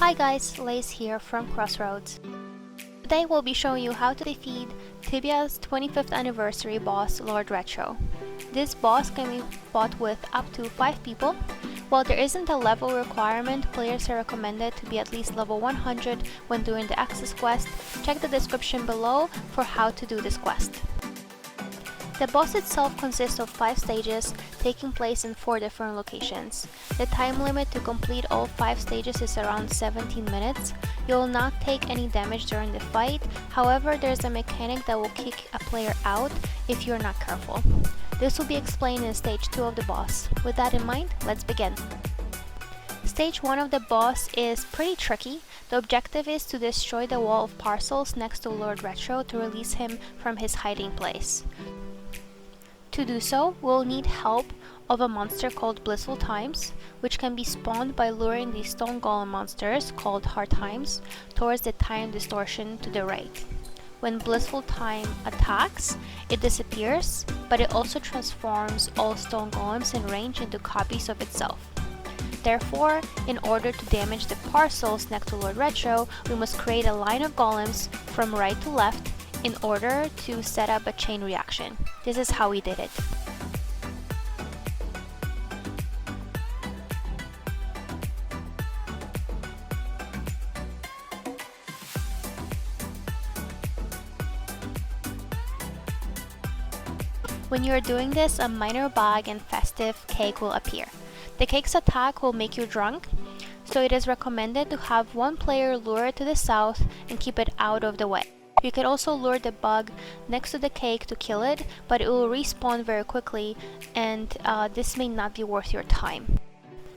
Hi guys, Lace here from Crossroads. Today we'll be showing you how to defeat Tibia's 25th anniversary boss, Lord Retro. This boss can be fought with up to 5 people. While there isn't a level requirement, players are recommended to be at least level 100 when doing the Access quest. Check the description below for how to do this quest. The boss itself consists of 5 stages, taking place in 4 different locations. The time limit to complete all 5 stages is around 17 minutes. You will not take any damage during the fight, however there's a mechanic that will kick a player out if you're not careful. This will be explained in stage 2 of the boss. With that in mind, let's begin. Stage 1 of the boss is pretty tricky. The objective is to destroy the wall of parcels next to Lord Retro to release him from his hiding place. To do so, we'll need help of a monster called Blissful Times, which can be spawned by luring these stone golem monsters, called Hard Times, towards the time distortion to the right. When Blissful Time attacks, it disappears, but it also transforms all stone golems in range into copies of itself. Therefore, in order to damage the parcels next to Lord Retro, we must create a line of golems from right to left in order to set up a chain reaction. This is how we did it. When you are doing this, a minor bag and festive cake will appear. The cake's attack will make you drunk, so it is recommended to have one player lure it to the south and keep it out of the way. You can also lure the bug next to the cake to kill it, but it will respawn very quickly and this may not be worth your time.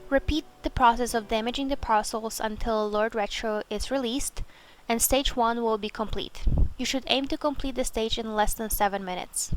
Repeat the process of damaging the parcels until Lord Retro is released and stage 1 will be complete. You should aim to complete the stage in less than 7 minutes.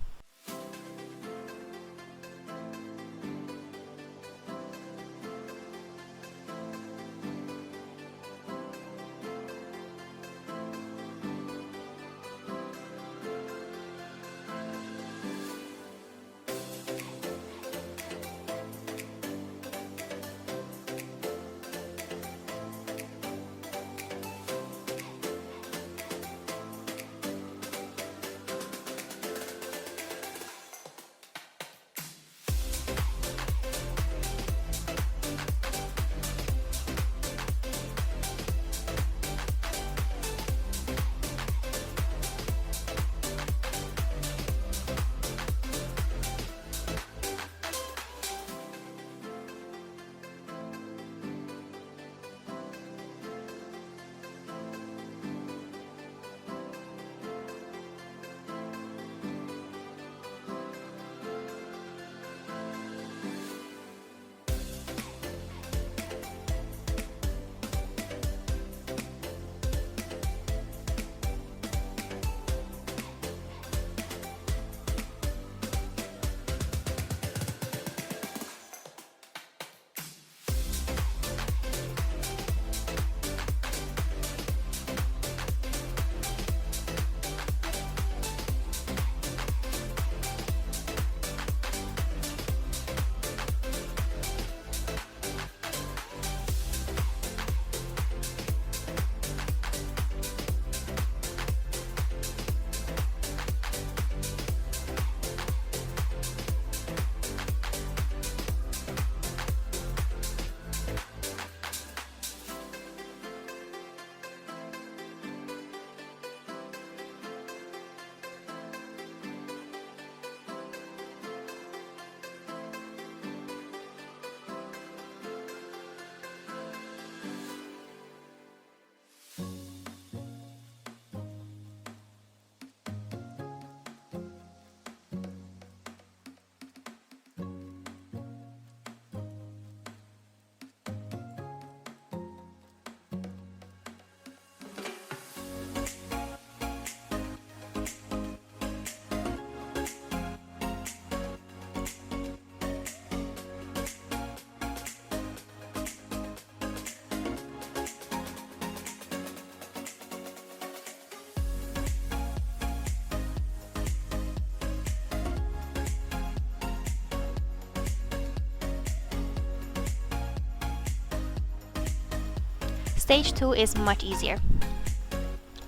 Stage 2 is much easier.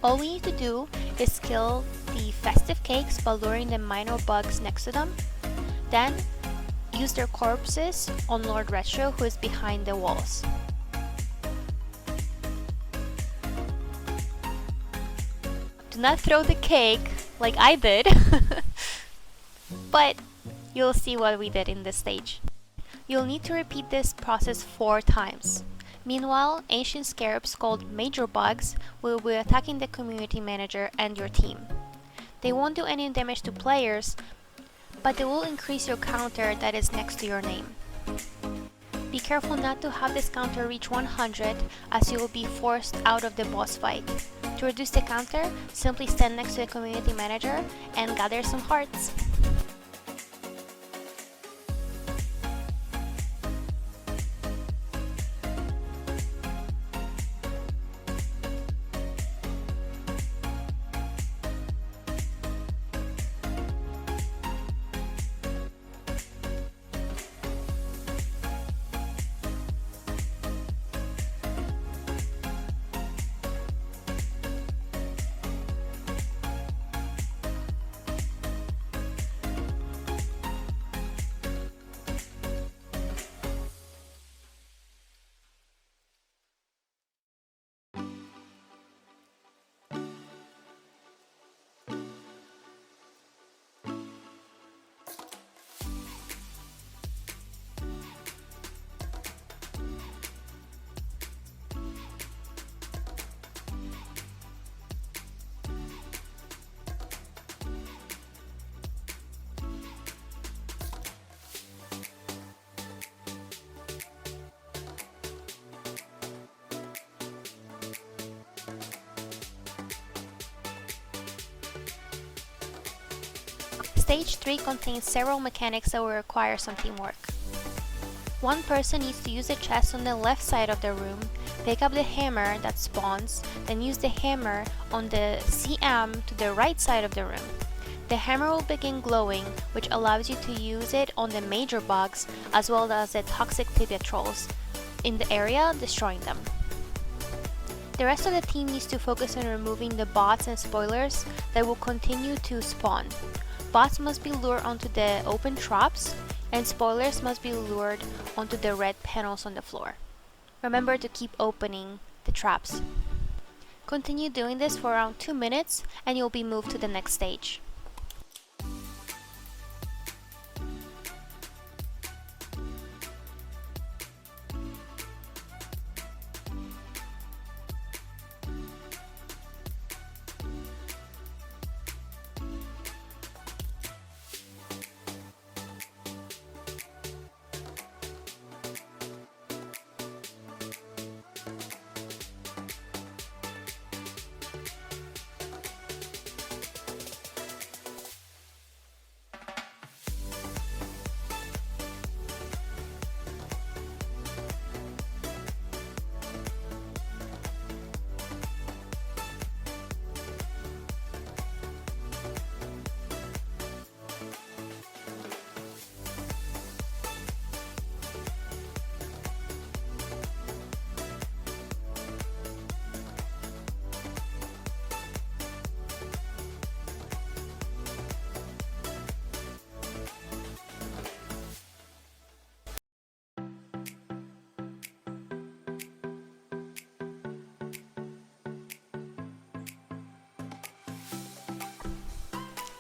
All we need to do is kill the festive cakes by luring the minor bugs next to them. Then, use their corpses on Lord Retro, who is behind the walls. Do not throw the cake like I did, but you'll see what we did in this stage. You'll need to repeat this process 4 times. Meanwhile, ancient scarabs called major bugs will be attacking the community manager and your team. They won't do any damage to players, but they will increase your counter that is next to your name. Be careful not to have this counter reach 100, as you will be forced out of the boss fight. To reduce the counter, simply stand next to the community manager and gather some hearts. Stage 3 contains several mechanics that will require some teamwork. One person needs to use the chest on the left side of the room, pick up the hammer that spawns, then use the hammer on the CM to the right side of the room. The hammer will begin glowing, which allows you to use it on the major bugs as well as the toxic Tibia trolls in the area, destroying them. The rest of the team needs to focus on removing the bots and spoilers that will continue to spawn. Bots must be lured onto the open traps, and spoilers must be lured onto the red panels on the floor. Remember to keep opening the traps. Continue doing this for around 2 minutes and you'll be moved to the next stage.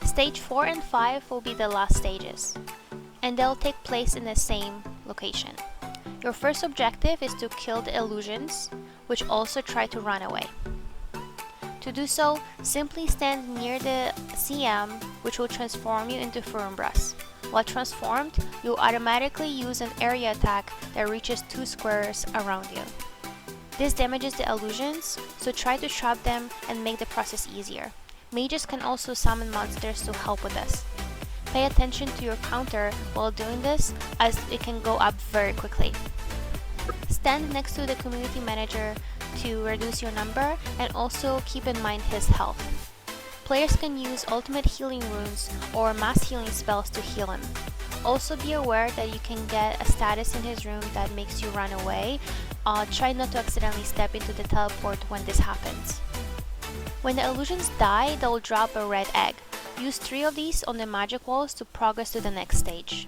Stage 4 and 5 will be the last stages, and they'll take place in the same location. Your first objective is to kill the illusions, which also try to run away. To do so, simply stand near the CM, which will transform you into Furumbras. While transformed, you'll automatically use an area attack that reaches 2 squares around you. This damages the illusions, so try to trap them and make the process easier. Mages can also summon monsters to help with this. Pay attention to your counter while doing this, as it can go up very quickly. Stand next to the community manager to reduce your number, and also keep in mind his health. Players can use ultimate healing runes or mass healing spells to heal him. Also be aware that you can get a status in his room that makes you run away try not to accidentally step into the teleport when this happens. When the illusions die, they will drop a red egg. Use 3 of these on the magic walls to progress to the next stage.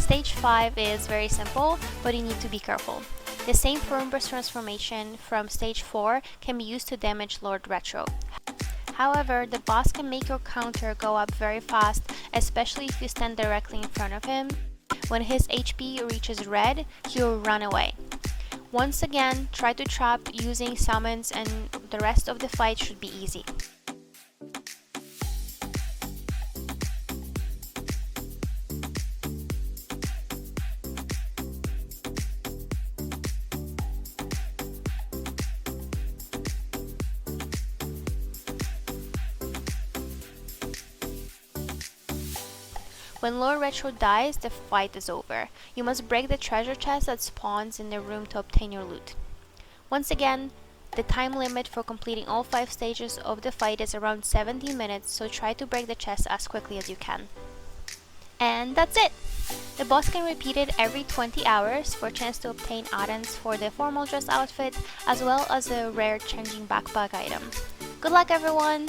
Stage 5 is very simple, but you need to be careful. The same firm burst transformation from stage 4 can be used to damage Lord Retro. However, the boss can make your counter go up very fast, especially if you stand directly in front of him. When his HP reaches red, he will run away. Once again, try to trap using summons and the rest of the fight should be easy. When Lord Retro dies, the fight is over. You must break the treasure chest that spawns in the room to obtain your loot. Once again, the time limit for completing all 5 stages of the fight is around 17 minutes, so try to break the chest as quickly as you can. And that's it! The boss can repeat it every 20 hours for a chance to obtain items for the formal dress outfit, as well as a rare changing backpack item. Good luck everyone!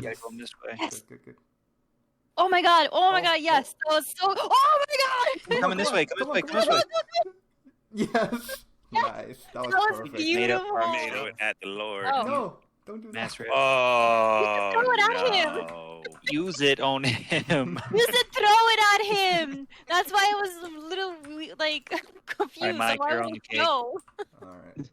Gotta go this way. Yes. Good. Oh my god! Oh my god! Yes, that was so. Oh my god! Coming this way. Come this way. Yes. Nice. That was perfect. Beautiful. Made up at the Lord. Oh. No, don't do that. Master. Oh, throw it at him. No. Use it on him. You said throw it at him. That's why I was a little like confused. Mike, So you're on the cake. no. All right.